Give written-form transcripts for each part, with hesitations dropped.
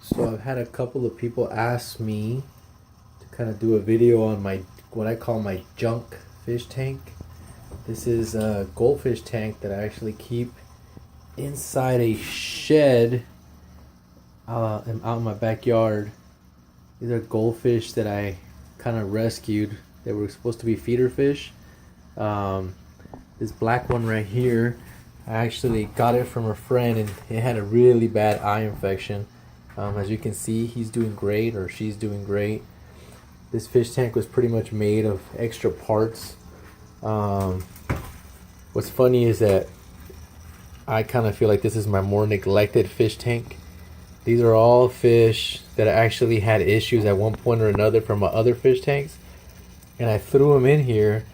So I've had a couple of people ask me to kind of do a video on my what I call my junk fish tank. This is a goldfish tank that I actually keep inside a shed out in my backyard. These are goldfish that I kind of rescued. They were supposed to be feeder fish. This black one right here, I actually got it from a friend and it had a really bad eye infection. As you can see, he's doing great, or she's doing great. This fish tank was pretty much made of extra parts. What's funny is that I kind of feel like this is my more neglected fish tank. These are all fish that actually had issues at one point or another from my other fish tanks, and I threw them in here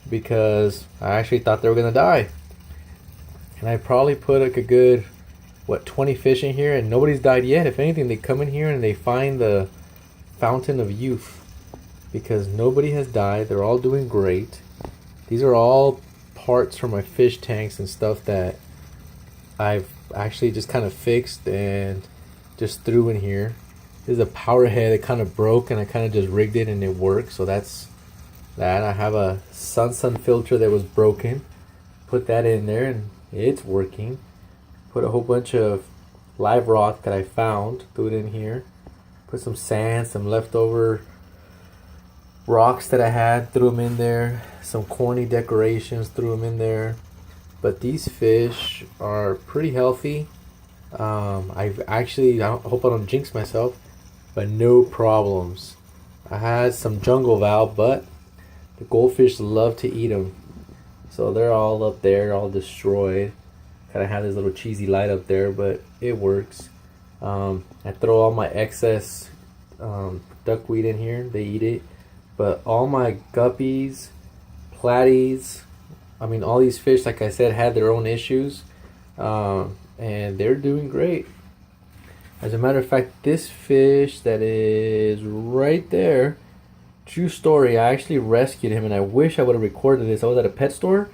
because I actually thought they were gonna die. And I probably put like a good 20 fish in here, and nobody's died yet. If anything, they come in here and they find the fountain of youth, because nobody has died. They're all doing great. These are all parts from my fish tanks and stuff that I've actually just kind of fixed and just threw in here. This is a power head that kind of broke, and I kind of just rigged it and it works. So that's that. I have a sun filter that was broken. Put that in there and it's working. Put a whole bunch of live rock that I found, threw it in here. Put some sand, some leftover rocks that I had, threw them in there. Some corny decorations, threw them in there. But these fish are pretty healthy. I hope I don't jinx myself, but no problems. I had some jungle valve, but the goldfish love to eat them. So they're all up there, all destroyed. Kind of have this little cheesy light up there, but it works. I throw all my excess duckweed in here. They eat it. But all my guppies, platies, I mean, all these fish, like I said, had their own issues. And they're doing great. As a matter of fact, this fish that is right there, true story, I actually rescued him, and I wish I would have recorded this. I was at a pet store,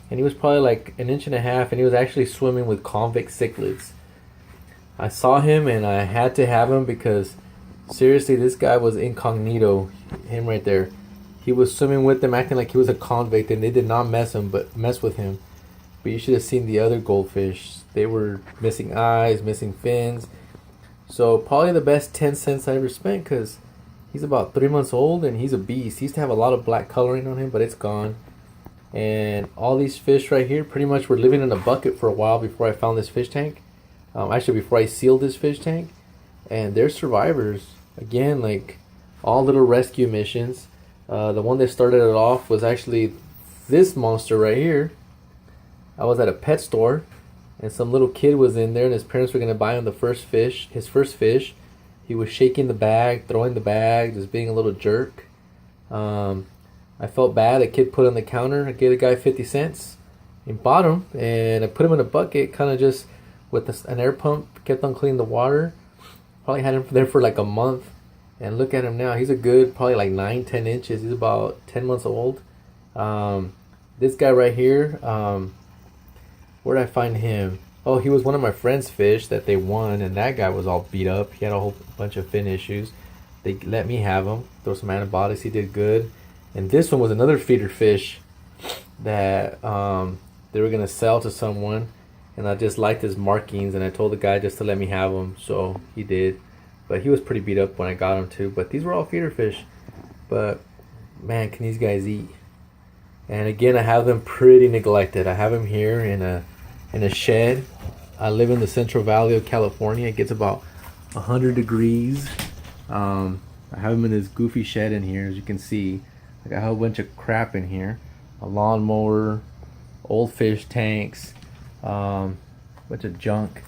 and he was probably like 1.5 inches, and he was actually swimming with convict cichlids. I saw him and I had to have him because seriously, this guy was incognito. Him right there, he was swimming with them, acting like he was a convict, and they did not mess with him. But you should have seen the other goldfish. They were missing eyes, missing fins. So probably the best 10 cents I ever spent, because he's about 3 months old and he's a beast. He used to have a lot of black coloring on him, but it's gone. And all these fish right here pretty much were living in a bucket for a while before I found this fish tank. Actually, before I sealed this fish tank. And they're survivors. Again, like all little rescue missions. The one that started it off was actually this monster right here. I was at a pet store, and some little kid was in there, and his parents were going to buy him his first fish. He was shaking the bag, throwing the bag, just being a little jerk. I felt bad. A kid put it on the counter. I gave the guy 50 cents and bought him, and I put him in a bucket, kind of just with an air pump, kept on cleaning the water. Probably had him there for like a month, and look at him now. He's a good, probably like 9-10 inches. He's about 10 months old. This guy right here, where did I find him? Oh, he was one of my friend's fish that they won, and that guy was all beat up. He had a whole bunch of fin issues. They let me have him, throw some antibiotics. He did good. And this one was another feeder fish that they were gonna sell to someone, and I just liked his markings, and I told the guy just to let me have him, so he did. But he was pretty beat up when I got him too. But these were all feeder fish. But man, can these guys eat? And again, I have them pretty neglected. I have them here in a shed. I live in the Central Valley of California. It gets about 100 degrees. I have them in this goofy shed in here, as you can see. I got a whole bunch of crap in here. A lawnmower, old fish tanks, bunch of junk.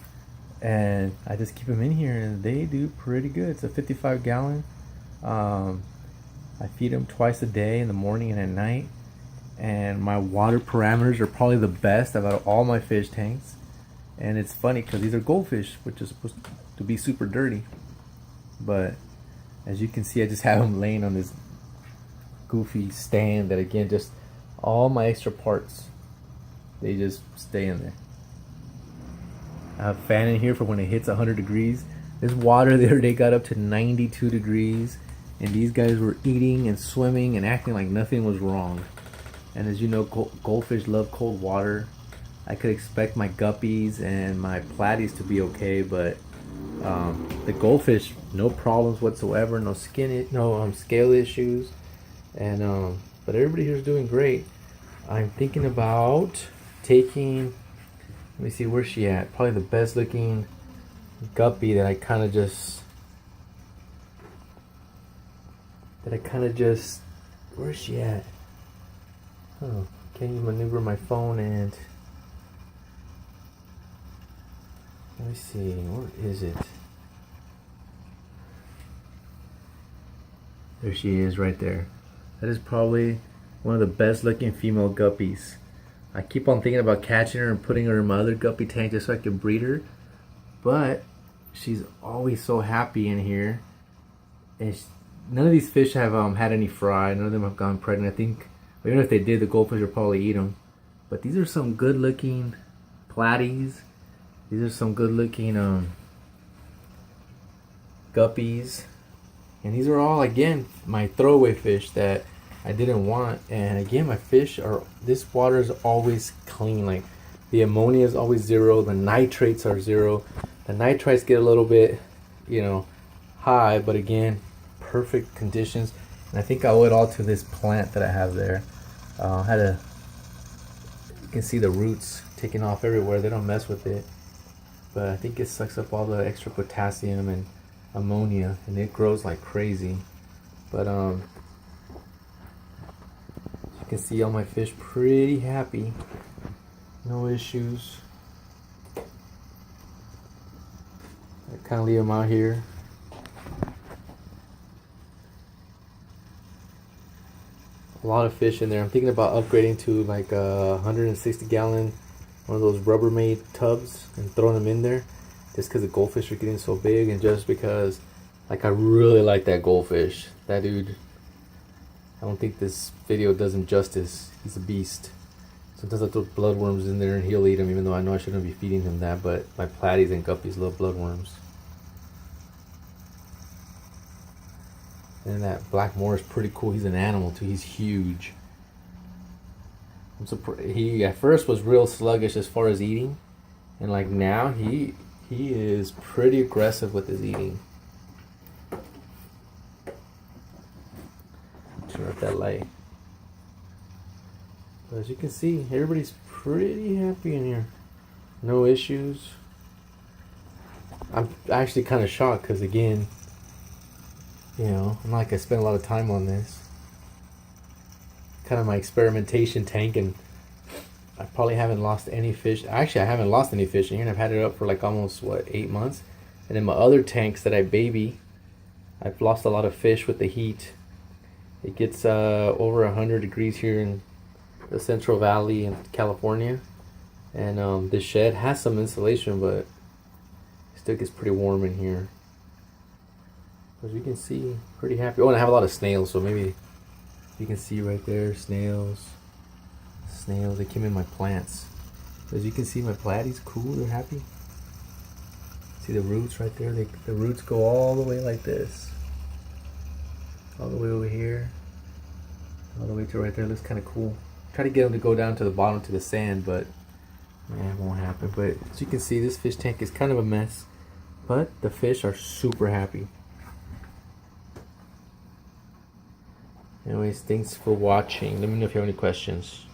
And I just keep them in here, and they do pretty good. It's a 55 gallon. I feed them twice a day, in the morning and at night. And my water parameters are probably the best out of all my fish tanks. And it's funny because these are goldfish, which is supposed to be super dirty. But as you can see, I just have them laying on this goofy stand that, again, just all my extra parts, they just stay in there. I have a fan in here for when it hits 100 degrees. This water the other day got up to 92 degrees, and these guys were eating and swimming and acting like nothing was wrong. And as you know, goldfish love cold water. I could expect my guppies and my platies to be okay, but the goldfish, no problems whatsoever, no scale issues, and but everybody here is doing great. I'm thinking about taking. Let me see, where's she at? Probably the best looking guppy that I kind of just. Where's she at? Oh, can't even maneuver my phone and. Let me see, where is it? There she is right there. That is probably one of the best looking female guppies. I keep on thinking about catching her and putting her in my other guppy tank just so I can breed her. But she's always so happy in here. And none of these fish have had any fry. None of them have gone pregnant. I think, even if they did, the goldfish would probably eat them. But these are some good looking platies. These are some good looking guppies. And these are all, again, my throwaway fish that I didn't want. And again, my fish are, this water is always clean. Like the ammonia is always 0. The nitrates are 0. The nitrites get a little bit, high, but again, perfect conditions. And I think I owe it all to this plant that I have there. You can see the roots taking off everywhere. They don't mess with it. But I think it sucks up all the extra potassium and ammonia, and it grows like crazy. But you can see all my fish pretty happy, no issues. I kind of leave them out here. A lot of fish in there. I'm thinking about upgrading to like a 160 gallon, one of those Rubbermaid tubs, and throwing them in there. Just because the goldfish are getting so big, and just because like I really like that goldfish. That dude, I don't think this video does him justice. He's a beast. Sometimes I throw bloodworms in there and he'll eat them, even though I know I shouldn't be feeding him that, but my platies and guppies love bloodworms. And that black Moor is pretty cool. He's an animal too. He's huge. I'm surprised. He at first was real sluggish as far as eating, and like now he is pretty aggressive with his eating. Turn up that light. But as you can see, everybody's pretty happy in here. No issues. I'm actually kind of shocked because again, I'm like I spent a lot of time on this. Kind of my experimentation tank, and I probably haven't lost any fish. Actually, I haven't lost any fish in here, and I've had it up for like almost 8 months. And in my other tanks that I baby, I've lost a lot of fish with the heat. It gets over 100 degrees here in the Central Valley in California, and this shed has some insulation, but it still gets pretty warm in here. As you can see, pretty happy. Oh, and I have a lot of snails, so maybe you can see right there, snails, they came in my plants. As you can see, my platies, cool, they're happy. See the roots right there? The roots go all the way like this. All the way over here. All the way to right there, looks kind of cool. Try to get them to go down to the bottom to the sand, but it won't happen. But as you can see, this fish tank is kind of a mess, but the fish are super happy. Anyways, thanks for watching. Let me know if you have any questions.